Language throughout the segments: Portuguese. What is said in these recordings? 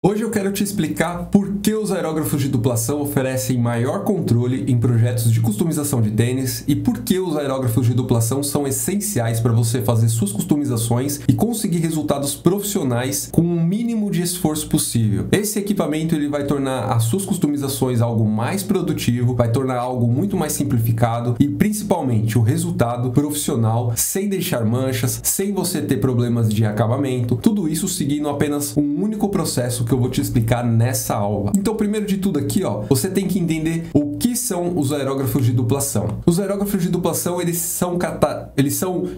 Hoje eu quero te explicar por que os aerógrafos de duplação oferecem maior controle em projetos de customização de tênis e por que os aerógrafos de duplação são essenciais para você fazer suas customizações e conseguir resultados profissionais com o mínimo de esforço possível. Esse equipamento ele vai tornar as suas customizações algo mais produtivo, vai tornar algo muito mais simplificado e principalmente o resultado profissional sem deixar manchas, sem você ter problemas de acabamento, tudo isso seguindo apenas um único processo que eu vou te explicar nessa aula. Então, primeiro de tudo aqui, você tem que entender o que são os aerógrafos de duplação. Os aerógrafos de duplação, eles são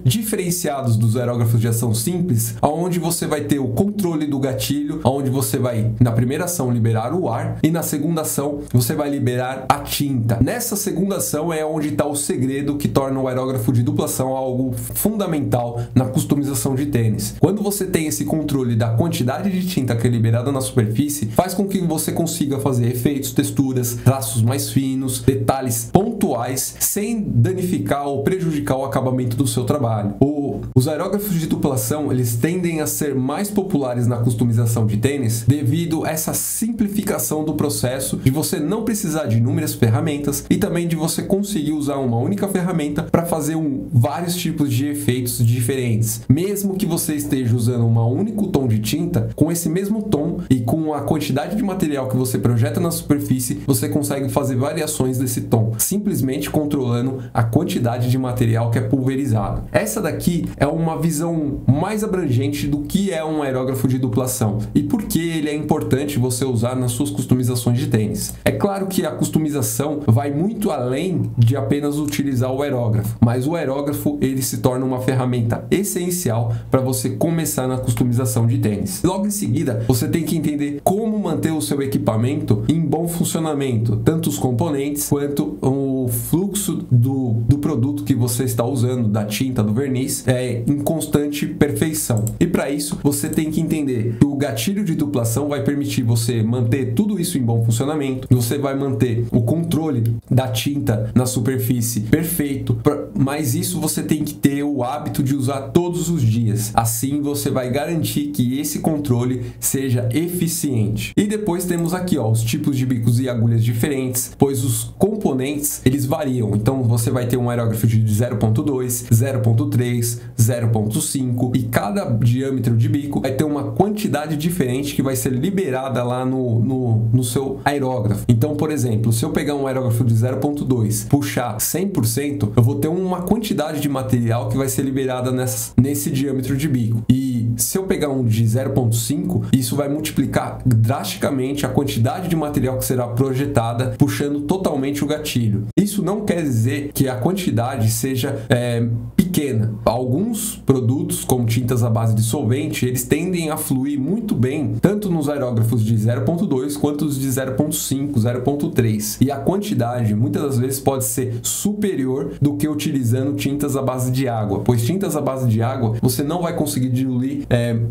diferenciados dos aerógrafos de ação simples, onde você vai ter o controle do gatilho, onde você vai, na primeira ação, liberar o ar e na segunda ação, você vai liberar a tinta. Nessa segunda ação é onde está o segredo que torna o aerógrafo de duplação algo fundamental na customização de tênis. Quando você tem esse controle da quantidade de tinta que é liberada na superfície, faz com que você consiga fazer efeitos, texturas, traços mais finos, detalhes pontuais, sem danificar ou prejudicar o acabamento do seu trabalho. Os aerógrafos de duplação, eles tendem a ser mais populares na customização de tênis devido a essa simplificação do processo de você não precisar de inúmeras ferramentas e também de você conseguir usar uma única ferramenta para fazer vários tipos de efeitos diferentes. Mesmo que você esteja usando um único tom de tinta, com esse mesmo tom e com a quantidade de material que você projeta na superfície, você consegue fazer variações desse tom, simplesmente controlando a quantidade de material que é pulverizado. Essa daqui é uma visão mais abrangente do que é um aerógrafo de duplação e por que ele é importante você usar nas suas customizações de tênis. É claro que a customização vai muito além de apenas utilizar o aerógrafo, mas o aerógrafo ele se torna uma ferramenta essencial para você começar na customização de tênis. Logo em seguida, você tem que entender como manter o seu equipamento em bom funcionamento, tanto os componentes quanto o fluxo do produto que você está usando, da tinta, do verniz, em constante perfeição. E para isso, você tem que entender que o gatilho de duplação vai permitir você manter tudo isso em bom funcionamento, você vai manter o controle da tinta na superfície perfeito, mas isso você tem que ter o hábito de usar todos os dias. Assim você vai garantir que esse controle seja eficiente. E depois temos aqui os tipos de bicos e agulhas diferentes, pois os componentes eles variam. Então você vai ter um aerógrafo de 0.2, 0.3, 0.5 e cada diâmetro de bico vai ter uma quantidade diferente que vai ser liberada lá no seu aerógrafo. Então, por exemplo, se eu pegar um aerógrafo de 0.2, puxar 100%, eu vou ter uma quantidade de material que vai ser liberada nesse diâmetro de bico. E se eu pegar um de 0.5, isso vai multiplicar drasticamente a quantidade de material que será projetada, puxando totalmente o gatilho. Isso não quer dizer que a quantidade seja pequena. Alguns produtos, como tintas à base de solvente, eles tendem a fluir muito bem, tanto nos aerógrafos de 0.2 quanto os de 0.5, 0.3. E a quantidade, muitas das vezes, pode ser superior do que utilizando tintas à base de água, pois tintas à base de água, você não vai conseguir diluir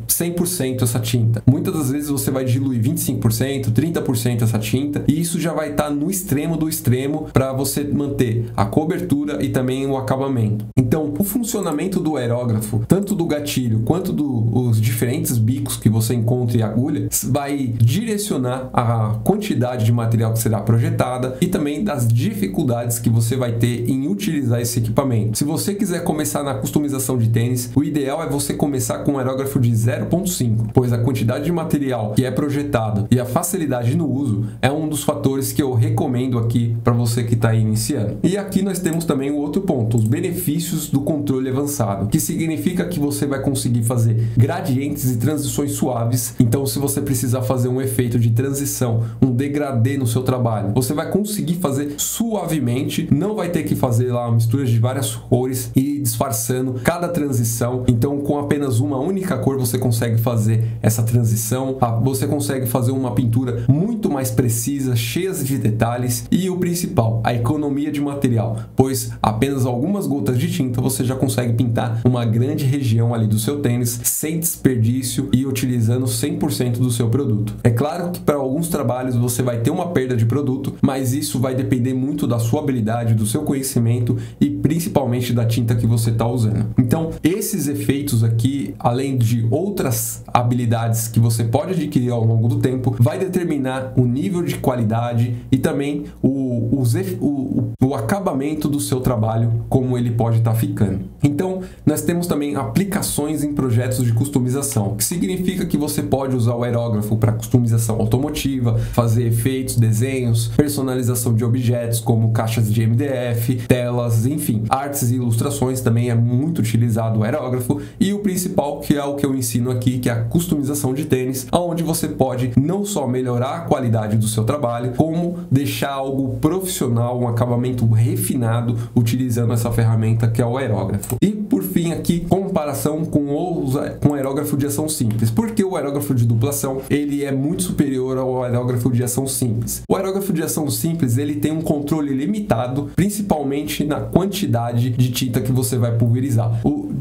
100% essa tinta. Muitas das vezes você vai diluir 25%, 30% essa tinta, e isso já vai estar no extremo do extremo para você manter a cobertura e também o acabamento. Então, o funcionamento do aerógrafo, tanto do gatilho quanto dos diferentes bicos que você encontra e agulha, vai direcionar a quantidade de material que será projetada e também das dificuldades que você vai ter em utilizar esse equipamento. Se você quiser começar na customização de tênis, o ideal é você começar com um aerógrafo de 0.5, pois a quantidade de material que é projetado e a facilidade no uso é um dos fatores que eu recomendo aqui para você que está iniciando. E aqui nós temos também o outro ponto, os benefícios do controle avançado, que significa que você vai conseguir fazer gradientes e transições suaves. Então, se você precisar fazer um efeito de transição, um degradê no seu trabalho, você vai conseguir fazer suavemente, não vai ter que fazer lá misturas de várias cores e disfarçando cada transição. Então, com apenas uma única cor, você consegue fazer essa transição, você consegue fazer uma pintura muito mais precisa, cheia de detalhes e o principal, a economia de material, pois apenas algumas gotas de tinta você já consegue pintar uma grande região ali do seu tênis sem desperdício e utilizando 100% do seu produto. É claro que para alguns trabalhos você vai ter uma perda de produto, mas isso vai depender muito da sua habilidade, do seu conhecimento e principalmente da tinta que você está usando. Então, esses efeitos aqui, além de outras habilidades que você pode adquirir ao longo do tempo, vai determinar o nível de qualidade e também o acabamento do seu trabalho, como ele pode estar ficando. Então, nós temos também aplicações em projetos de customização, que significa que você pode usar o aerógrafo para customização automotiva, fazer efeitos, desenhos, personalização de objetos como caixas de MDF, telas, enfim, artes e ilustrações também é muito utilizado o aerógrafo, e o principal, que é o que eu ensino aqui, que é a customização de tênis, onde você pode não só melhorar a qualidade do seu trabalho, como deixar algo profissional, um acabamento refinado utilizando essa ferramenta que é o aerógrafo. E por fim aqui, comparação com o aerógrafo de ação simples. Porque o aerógrafo de dupla ação, ele é muito superior ao aerógrafo de ação simples. O aerógrafo de ação simples, ele tem um controle limitado, principalmente na quantidade de tinta que você vai pulverizar.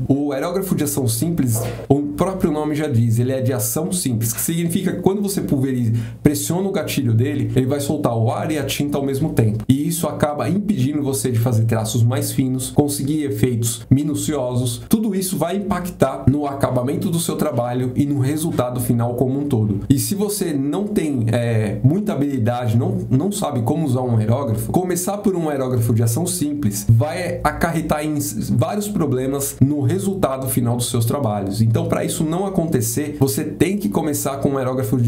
O aerógrafo de ação simples, o próprio nome já diz, ele é de ação simples, que significa que quando você pulveriza, pressiona o gatilho dele, ele vai soltar o ar e a tinta ao mesmo tempo. E isso acaba impedindo você de fazer traços mais finos, conseguir efeitos minuciosos. Tudo isso vai impactar no acabamento do seu trabalho e no resultado final como um todo. E se você não tem muita habilidade, não sabe como usar um aerógrafo, começar por um aerógrafo de ação simples vai acarretar em vários problemas no resultado final dos seus trabalhos. Então, para isso não acontecer, você tem que começar com um aerógrafo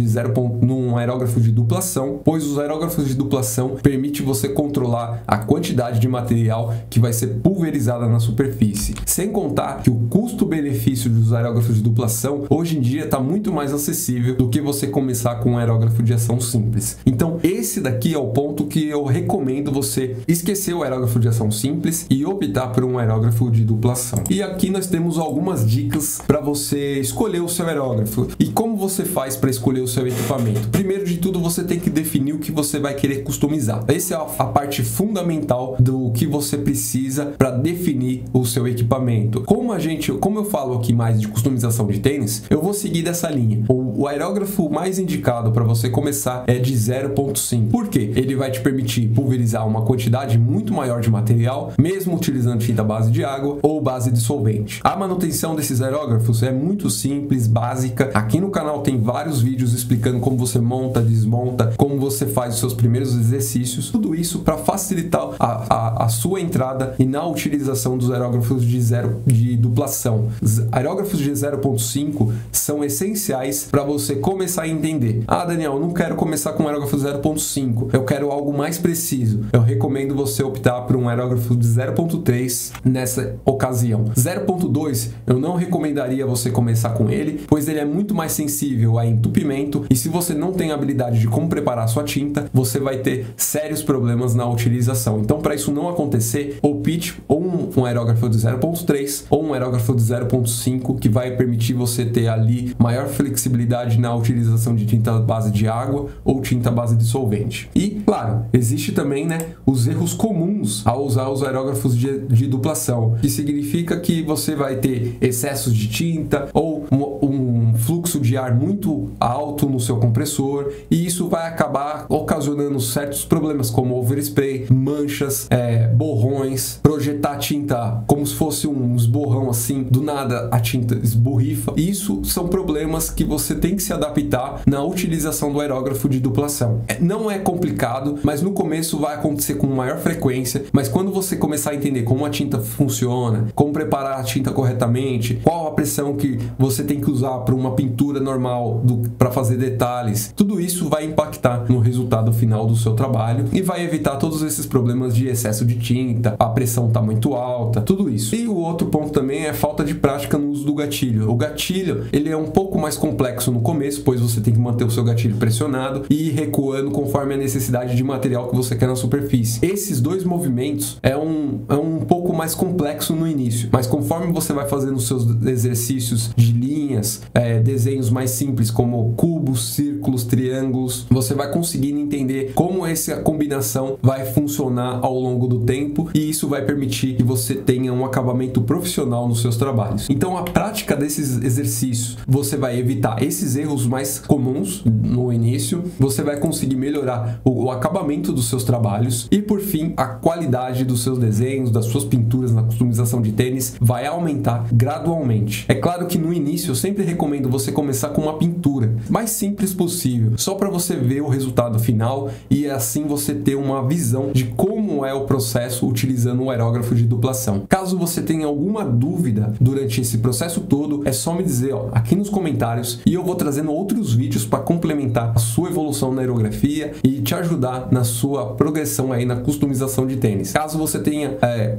num aerógrafo de dupla ação, pois os aerógrafos de dupla ação permitem você controlar a quantidade de material que vai ser pulverizada na superfície. Sem contar que o custo-benefício dos aerógrafos de dupla ação hoje em dia está muito mais acessível do que você começar com um aerógrafo de ação simples. Então, esse daqui é o ponto que eu recomendo você esquecer o aerógrafo de ação simples e optar por um aerógrafo de dupla ação. E aqui nós temos algumas dicas para você escolher o seu aerógrafo. E como você faz para escolher o seu equipamento? Primeiro de tudo, você tem que definir o que você vai querer customizar. Essa é a parte fundamental do que você precisa para definir o seu equipamento. Como eu falo aqui mais de customização de tênis, eu vou seguir dessa linha. O aerógrafo mais indicado para você começar é de 0.5. Por quê? Ele vai te permitir pulverizar uma quantidade muito maior de material, mesmo utilizando tinta base de água ou base de solvente. A manutenção desses aerógrafos é muito simples, básica. Aqui no canal tem vários vídeos explicando como você monta, desmonta, como você faz os seus primeiros exercícios. Tudo isso para facilitar a sua entrada e na utilização dos aerógrafos de dupla ação. Os aerógrafos de 0.5 são essenciais para você começar a entender. Ah, Daniel, eu não quero começar com um aerógrafo 0.5, eu quero algo mais preciso. Eu recomendo você optar por um aerógrafo de 0.3 nessa ocasião. 0.2 eu não recomendaria você começar com ele, pois ele é muito mais sensível a entupimento e se você não tem habilidade de como preparar sua tinta, você vai ter sérios problemas na utilização. Então, para isso não acontecer, opte ou um aerógrafo de 0.3 ou um aerógrafo de 0.5 que vai permitir você ter ali maior flexibilidade na utilização de tinta base de água ou tinta base de solvente. E, claro, existe também, os erros comuns ao usar os aerógrafos de dupla ação, que significa que você vai ter excessos de tinta ou um fluxo de ar muito alto no seu compressor e isso vai acabar ocasionando certos problemas como overspray, manchas, borrões, projetar tinta como se fosse um esborrão assim, do nada a tinta esborrifa. Isso são problemas que você tem que se adaptar na utilização do aerógrafo de dupla ação. Não é complicado, mas no começo vai acontecer com maior frequência, mas quando você começar a entender como a tinta funciona, como preparar a tinta corretamente, qual a pressão que você tem que usar para uma pintura normal para fazer detalhes, tudo isso vai impactar no resultado final do seu trabalho e vai evitar todos esses problemas de excesso de tinta, a pressão está muito alta, tudo isso. E o outro ponto também é falta de prática no uso do gatilho. O gatilho, ele é um pouco mais complexo no começo, pois você tem que manter o seu gatilho pressionado e ir recuando conforme a necessidade de material que você quer na superfície. Esses dois movimentos é um pouco mais complexo no início, mas conforme você vai fazendo os seus exercícios de linha figurinhas, desenhos mais simples como cubos, círculos, triângulos. Você vai conseguindo entender como essa combinação vai funcionar ao longo do tempo e isso vai permitir que você tenha um acabamento profissional nos seus trabalhos. Então, a prática desses exercícios, você vai evitar esses erros mais comuns no início, você vai conseguir melhorar o acabamento dos seus trabalhos e, por fim, a qualidade dos seus desenhos, das suas pinturas na customização de tênis vai aumentar gradualmente. É claro que no início eu sempre recomendo você começar com uma pintura mais simples possível, só para você ver o resultado final e assim você ter uma visão de como é o processo utilizando um aerógrafo de duplação. Caso você tenha alguma dúvida durante esse processo todo, é só me dizer aqui nos comentários e eu vou trazendo outros vídeos para complementar a sua evolução na aerografia e te ajudar na sua progressão aí na customização de tênis. Caso você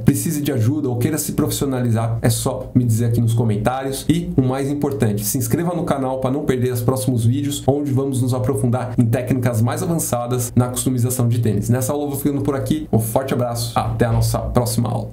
precise de ajuda ou queira se profissionalizar, é só me dizer aqui nos comentários e o mais importante, se inscreva no canal para não perder os próximos vídeos onde vamos nos aprofundar em técnicas mais avançadas na customização de tênis. Nessa aula eu vou ficando por aqui, um forte abraço, até a nossa próxima aula.